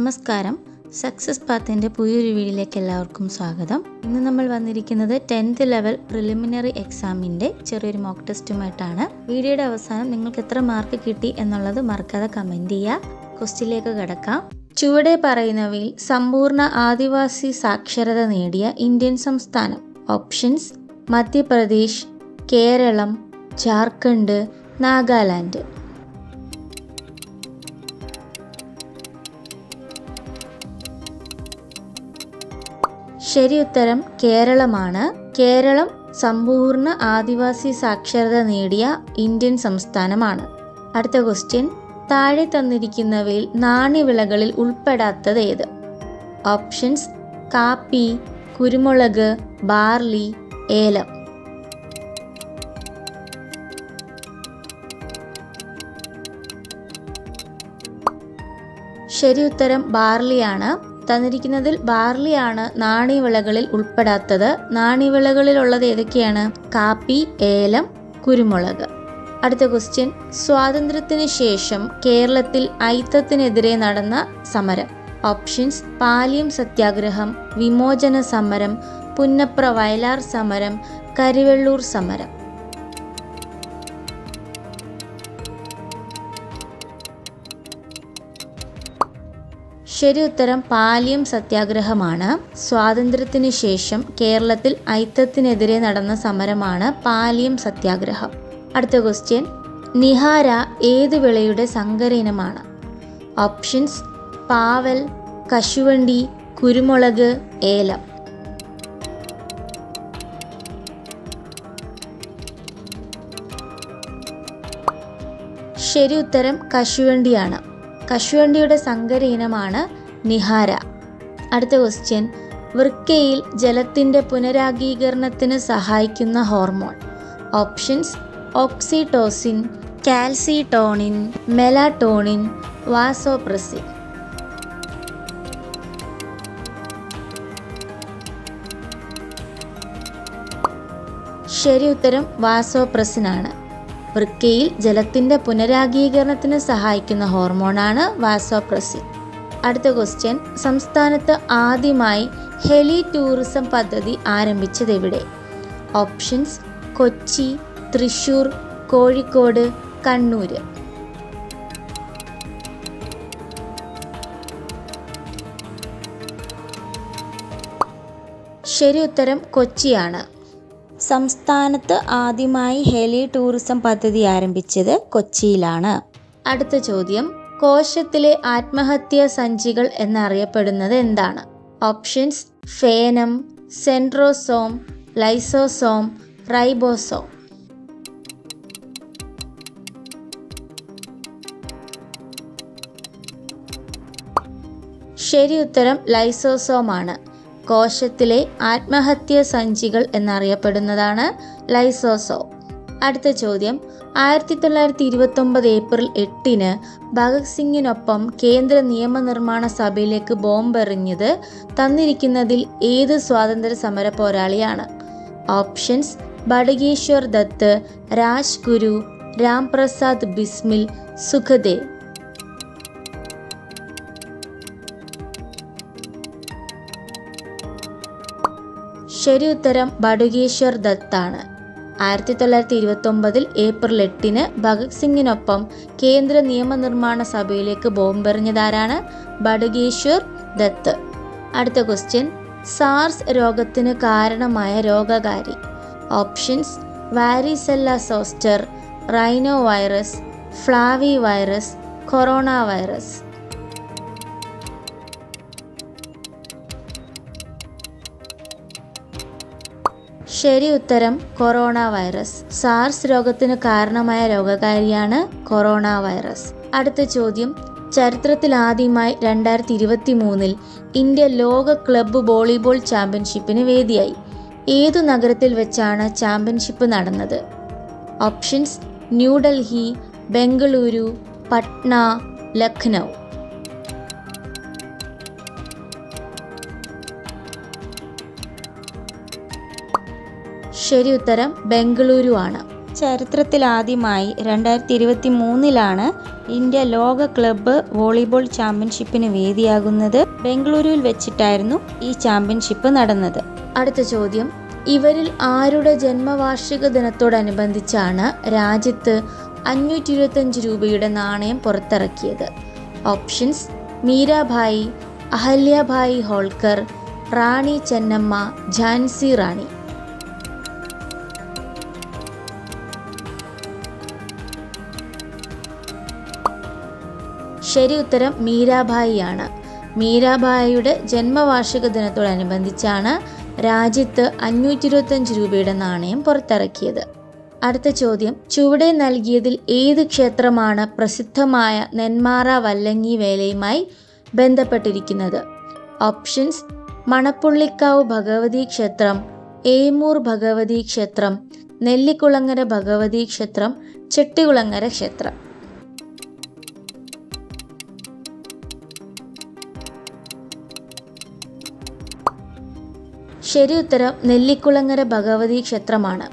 നമസ്കാരം. സക്സസ് പാത്തിൻ്റെ പുതിയൊരു വീഡിയോയിലേക്ക് എല്ലാവർക്കും സ്വാഗതം. ഇന്ന് നമ്മൾ വന്നിരിക്കുന്നത് 10th ലെവൽ പ്രിലിമിനറി എക്സാമിൻ്റെ ചെറിയൊരു മോക്ക് ടെസ്റ്റുമായിട്ടാണ്. വീഡിയോയുടെ അവസാനം നിങ്ങൾക്ക് എത്ര മാർക്ക് കിട്ടി എന്നുള്ളത് മറക്കാതെ കമൻറ്റ് ചെയ്യുക. ക്വസ്റ്റ്യനിലേക്ക് കടക്കാം. ചുവടെ പറയുന്നവയിൽ സമ്പൂർണ്ണ ആദിവാസി സാക്ഷരത നേടിയ ഇന്ത്യൻ സംസ്ഥാനം. ഓപ്ഷൻസ്: മധ്യപ്രദേശ്, കേരളം, ജാർഖണ്ഡ്, നാഗാലാൻഡ്. ശരി ഉത്തരം കേരളമാണ്. കേരളം സമ്പൂർണ്ണ ആദിവാസി സാക്ഷരത നേടിയ ഇന്ത്യൻ സംസ്ഥാനമാണ്. അടുത്ത ക്വസ്റ്റ്യൻ: താഴെ തന്നിരിക്കുന്നവയിൽ നാണ്യവിളകളിൽ ഉൾപ്പെടാത്തത് ഏത്? ഓപ്ഷൻസ്: കാപ്പി, കുരുമുളക്, ബാർലി, ഏലം. ശരി ഉത്തരം ബാർലിയാണ്. തന്നിരിക്കുന്നതിൽ ബാർലിയാണ് നാണ്യവിളകളിൽ ഉൾപ്പെടാത്തത്. നാണ്യവിളകളിലുള്ളത് ഏതൊക്കെയാണ്? കാപ്പി, ഏലം, കുരുമുളക്. അടുത്ത ക്വസ്റ്റ്യൻ: സ്വാതന്ത്ര്യത്തിന് ശേഷം കേരളത്തിൽ അയിത്തത്തിനെതിരെ നടന്ന സമരം. ഓപ്ഷൻസ്: പാലിയം സത്യാഗ്രഹം, വിമോചന സമരം, പുന്നപ്ര വയലാർ സമരം, കരിവെള്ളൂർ സമരം. ശരി ഉത്തരം പാലിയം സത്യാഗ്രഹമാണ്. സ്വാതന്ത്ര്യത്തിന് ശേഷം കേരളത്തിൽ അയിത്തത്തിനെതിരെ നടന്ന സമരമാണ് പാലിയം സത്യാഗ്രഹം. അടുത്ത ക്വസ്റ്റ്യൻ: നിഹാര ഏത് വിളയുടെ സങ്കര ഇനമാണ്? ഓപ്ഷൻസ്: പാവൽ, കശുവണ്ടി, കുരുമുളക്, ഏലം. ശരി ഉത്തരം കശുവണ്ടിയാണ്. കശുവണ്ടിയുടെ സങ്കര ഇനമാണ് നിഹാര. അടുത്ത ക്വസ്റ്റ്യൻ: വൃക്കയിൽ ജലത്തിൻ്റെ പുനരാഗീകരണത്തിന് സഹായിക്കുന്ന hormone. Options: oxytocin, calcitonin, melatonin, vasopressin. ശരി ഉത്തരം വാസോപ്രസിനാണ്. വൃക്കയിൽ ജലത്തിൻ്റെ പുനരാഗീകരണത്തിന് സഹായിക്കുന്ന ഹോർമോണാണ് വാസോപ്രസിൻ. അടുത്ത ക്വസ്റ്റ്യൻ: സംസ്ഥാനത്ത് ആദ്യമായി ഹെലി ടൂറിസം പദ്ധതി ആരംഭിച്ചത് എവിടെ? ഓപ്ഷൻസ്: കൊച്ചി, തൃശ്ശൂർ, കോഴിക്കോട്, കണ്ണൂർ. ശരി ഉത്തരം കൊച്ചിയാണ്. സംസ്ഥാനത്ത് ആദ്യമായി ഹെലി ടൂറിസം പദ്ധതി ആരംഭിച്ചത് കൊച്ചിയിലാണ്. അടുത്ത ചോദ്യം: കോശത്തിലെ ആത്മഹത്യാ സഞ്ചികൾ എന്നറിയപ്പെടുന്നത് എന്താണ്? ഓപ്ഷൻസ്: ഫേനം, സെൻട്രോസോം, ലൈസോസോം, റൈബോസോം. ശരി ഉത്തരം ലൈസോസോമാണ്. കോശത്തിലെ ആത്മഹത്യാ സഞ്ചികൾ എന്നറിയപ്പെടുന്നതാണ് ലൈസോസോം. അടുത്ത ചോദ്യം: 1929 ഏപ്രിൽ 8 ഭഗത് സിംഗിനൊപ്പം കേന്ദ്ര നിയമനിർമ്മാണ സഭയിലേക്ക് ബോംബെറിഞ്ഞത് തന്നിരിക്കുന്നതിൽ ഏത് സ്വാതന്ത്ര്യ സമര പോരാളിയാണ്? ഓപ്ഷൻസ്: ബടുകേശ്വർ ദത്ത്, രാജ്ഗുരു, രാംപ്രസാദ് ബിസ്മിൽ, സുഖദേവ്. ശരി ഉത്തരം ബടുകേശ്വർ ദത്താണ്. 1929 ഏപ്രിൽ 8 ഭഗത് സിംഗിനൊപ്പം കേന്ദ്ര നിയമനിർമ്മാണ സഭയിലേക്ക് ബോംബെറിഞ്ഞതാരാണ്? ബടുകേശ്വർ ദത്ത്. അടുത്ത ക്വസ്റ്റ്യൻ: സാർസ് രോഗത്തിന് കാരണമായ രോഗകാരി. Options: varicella zoster, rhino virus, flavi virus, corona virus. ശരി ഉത്തരം കൊറോണ വൈറസ്. സാർസ് രോഗത്തിന് കാരണമായ രോഗകാരിയാണ് കൊറോണ വൈറസ്. അടുത്ത ചോദ്യം: ചരിത്രത്തിൽ ആദ്യമായി 2023 ഇന്ത്യ ലോക ക്ലബ്ബ് വോളിബോൾ ചാമ്പ്യൻഷിപ്പിന് വേദിയായി. ഏതു നഗരത്തിൽ വെച്ചാണ് ചാമ്പ്യൻഷിപ്പ് നടന്നത്? ഓപ്ഷൻസ്: ന്യൂഡൽഹി, ബംഗളൂരു, പട്ന, ലഖ്നൗ. ശരി ഉത്തരം ബംഗളൂരു ആണ്. ചരിത്രത്തിലാദ്യമായി 2023 ഇന്ത്യ ലോക ക്ലബ്ബ് വോളിബോൾ ചാമ്പ്യൻഷിപ്പിന് വേദിയാകുന്നത്. ബംഗളൂരുവിൽ വെച്ചിട്ടായിരുന്നു ഈ ചാമ്പ്യൻഷിപ്പ് നടന്നത്. അടുത്ത ചോദ്യം, ഇവരിൽ ആരുടെ ജന്മവാർഷിക ദിനത്തോടനുബന്ധിച്ചാണ് രാജ്യത്ത് 525 രൂപയുടെ നാണയം പുറത്തിറക്കിയത്? ഓപ്ഷൻസ്: മീരാഭായി, അഹല്യാഭായി ഹോൾക്കർ, റാണി ചെന്നമ്മ, ഝാൻസി റാണി. ശരി ഉത്തരം മീരാഭായി ആണ്. മീരാഭായിയുടെ ജന്മവാർഷിക ദിനത്തോടനുബന്ധിച്ചാണ് രാജ്യത്ത് 525 രൂപയുടെ നാണയം പുറത്തിറക്കിയത്. അടുത്ത ചോദ്യം, ചുവടെ നൽകിയതിൽ ഏത് ക്ഷേത്രമാണ് പ്രസിദ്ധമായ നെന്മാറ വല്ലങ്ങി വേലയുമായി ബന്ധപ്പെട്ടിരിക്കുന്നത്? ഓപ്ഷൻസ്: മണപ്പുള്ളിക്കാവ് ഭഗവതി ക്ഷേത്രം, ഏമൂർ ഭഗവതി ക്ഷേത്രം, നെല്ലിക്കുളങ്ങര ഭഗവതി ക്ഷേത്രം, ചെട്ടികുളങ്ങര ക്ഷേത്രം. ശരി ഉത്തരം നെല്ലിക്കുളങ്ങര ഭഗവതി ക്ഷേത്രമാണ്.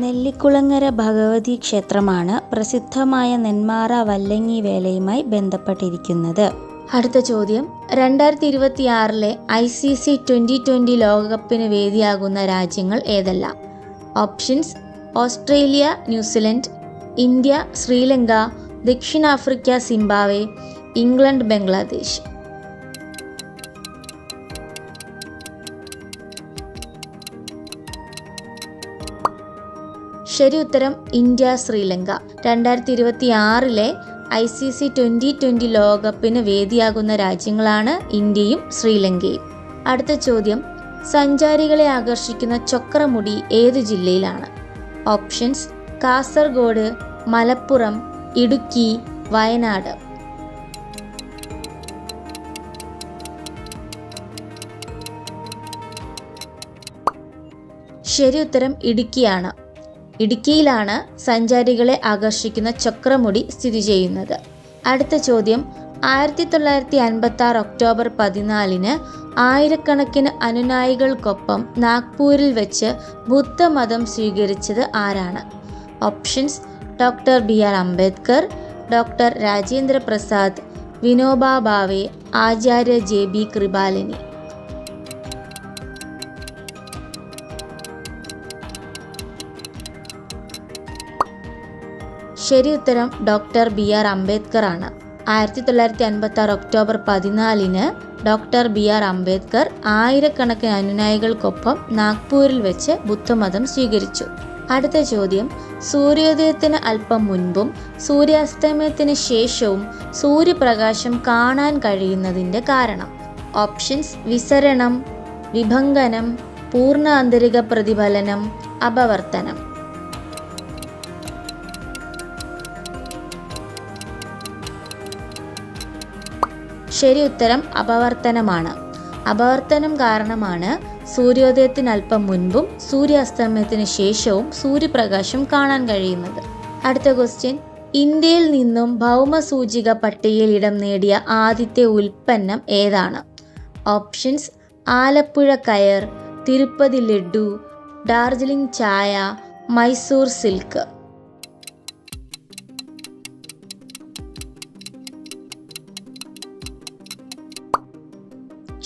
നെല്ലിക്കുളങ്ങര ഭഗവതി ക്ഷേത്രമാണ് പ്രസിദ്ധമായ നെന്മാറ വല്ലങ്ങി വേലയുമായി ബന്ധപ്പെട്ടിരിക്കുന്നത്. അടുത്ത ചോദ്യം, 2026 ICC T20 ലോകകപ്പിന് വേദിയാകുന്ന രാജ്യങ്ങൾ ഏതെല്ലാം? Options: Australia, New Zealand, India, Sri Lanka, ദക്ഷിണാഫ്രിക്ക, സിംബാബ്വെ, ഇംഗ്ലണ്ട്, ബംഗ്ലാദേശ്. ശരി ഉത്തരം ഇന്ത്യ, ശ്രീലങ്ക. 2026 ICC T20 ലോകകപ്പിന് വേദിയാകുന്ന രാജ്യങ്ങളാണ് ഇന്ത്യയും ശ്രീലങ്കയും. അടുത്ത ചോദ്യം, സഞ്ചാരികളെ ആകർഷിക്കുന്ന ചൊക്രമുടി ഏത് ജില്ലയിലാണ്? ഓപ്ഷൻസ്: കാസർഗോഡ്, മലപ്പുറം, ഇടുക്കി, വയനാട്. ശരി ഉത്തരം ഇടുക്കിയാണ്. ഇടുക്കിയിലാണ് സഞ്ചാരികളെ ആകർഷിക്കുന്ന ചക്രമുടി സ്ഥിതി ചെയ്യുന്നത്. അടുത്ത ചോദ്യം, 1956 ഒക്ടോബർ 14 ആയിരക്കണക്കിന് അനുനായികൾക്കൊപ്പം നാഗ്പൂരിൽ വെച്ച് ബുദ്ധമതം സ്വീകരിച്ചത് ആരാണ്? Options: doctor BR Ambedkar, doctor Rajendra Prasad, Vinoba Bhave, Acharya JB Kripalani. ശരി ഉത്തരം ഡോക്ടർ BR അംബേദ്കർ ആണ്. 1956 ഒക്ടോബർ 14 ഡോക്ടർ BR അംബേദ്കർ ആയിരക്കണക്കിന് അനുനായികൾക്കൊപ്പം നാഗ്പൂരിൽ വെച്ച് ബുദ്ധമതം സ്വീകരിച്ചു. അടുത്ത ചോദ്യം, സൂര്യോദയത്തിന് അല്പം മുൻപും സൂര്യാസ്തമയത്തിന് ശേഷവും സൂര്യപ്രകാശം കാണാൻ കഴിയുന്നതിൻ്റെ കാരണം? ഓപ്ഷൻസ്: വിസരണം, വിഭങ്കനം, പൂർണ്ണ ആന്തരിക പ്രതിഫലനം, അപവർത്തനം. ശരി ഉത്തരം അപവർത്തനമാണ്. അപവർത്തനം കാരണമാണ് സൂര്യോദയത്തിന് അല്പം മുൻപും സൂര്യാസ്തമയത്തിന് ശേഷവും സൂര്യപ്രകാശം കാണാൻ കഴിയുന്നത്. അടുത്ത ക്വസ്റ്റ്യൻ, ഇന്ത്യയിൽ നിന്നും ഭൗമസൂചിക പട്ടികയിൽ ഇടം നേടിയ ആദ്യത്തെ ഉൽപ്പന്നം ഏതാണ്? ഓപ്ഷൻസ്: ആലപ്പുഴ കയർ, തിരുപ്പതി ലഡ്ഡു, ഡാർജിലിംഗ് ചായ, മൈസൂർ സിൽക്ക്.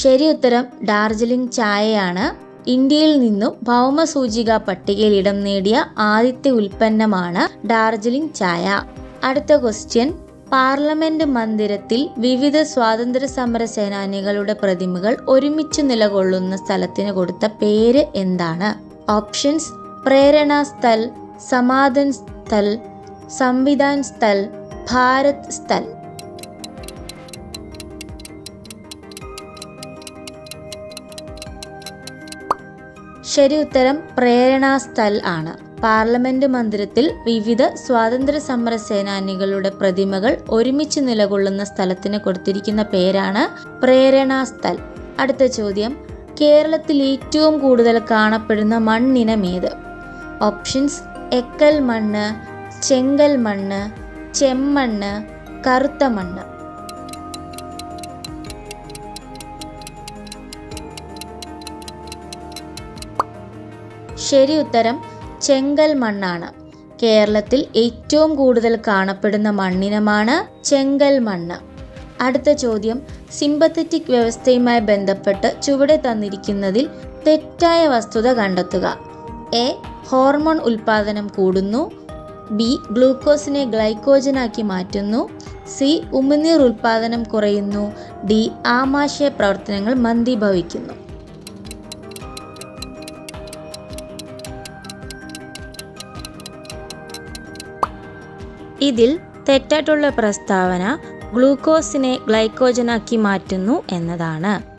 ശരി ഉത്തരം ഡാർജിലിംഗ് ചായയാണ്. ഇന്ത്യയിൽ നിന്നും ഭൗമസൂചിക പട്ടികയിൽ ഇടം നേടിയ ആദ്യത്തെ ഉൽപ്പന്നമാണ് ഡാർജിലിംഗ് ചായ. അടുത്ത ക്വസ്റ്റ്യൻ, പാർലമെന്റ് മന്ദിരത്തിൽ വിവിധ സ്വാതന്ത്ര്യ സമര സേനാനികളുടെ പ്രതിമകൾ ഒരുമിച്ച് നിലകൊള്ളുന്ന സ്ഥലത്തിന് കൊടുത്ത പേര് എന്താണ്? ഓപ്ഷൻസ്: പ്രേരണ സ്ഥൽ, സമാധാൻ സ്ഥൽ, സംവിധാൻ സ്ഥൽ, ഭാരത് സ്ഥൽ. ശരി ഉത്തരം പ്രേരണ സ്ഥൽ ആണ്. പാർലമെന്റ് മന്ദിരത്തിൽ വിവിധ സ്വാതന്ത്ര്യ സമര സേനാനികളുടെ പ്രതിമകൾ ഒരുമിച്ച് നിലകൊള്ളുന്ന സ്ഥലത്തിന് കൊടുത്തിരിക്കുന്ന പേരാണ് പ്രേരണ സ്ഥൽ. അടുത്ത ചോദ്യം, കേരളത്തിൽ ഏറ്റവും കൂടുതൽ കാണപ്പെടുന്ന മണ്ണിനമേത്? ഓപ്ഷൻസ്: എക്കൽ മണ്ണ്, ചെങ്കൽ മണ്ണ്, ചെമ്മണ്ണ്, കറുത്ത മണ്ണ്. ശരി ഉത്തരം ചെങ്കൽ മണ്ണാണ്. കേരളത്തിൽ ഏറ്റവും കൂടുതൽ കാണപ്പെടുന്ന മണ്ണിനമാണ് ചെങ്കൽ മണ്ണ്. അടുത്ത ചോദ്യം, സിമ്പത്തറ്റിക് വ്യവസ്ഥയുമായി ബന്ധപ്പെട്ട് ചുവടെ തന്നിരിക്കുന്നതിൽ തെറ്റായ വസ്തുത കണ്ടെത്തുക. എ. ഹോർമോൺ ഉൽപാദനം കൂടുന്നു. ബി. ഗ്ലൂക്കോസിനെ ഗ്ലൈക്കോജനാക്കി മാറ്റുന്നു. സി. ഉമിനീർ ഉൽപാദനം കുറയുന്നു. ഡി. ആമാശയ പ്രവർത്തനങ്ങൾ മന്ദീഭവിക്കുന്നു. ഇതിൽ തെറ്റായിട്ടുള്ള പ്രസ്താവന ഗ്ലൂക്കോസിനെ ഗ്ലൈക്കോജനാക്കി മാറ്റുന്നു എന്നതാണ്.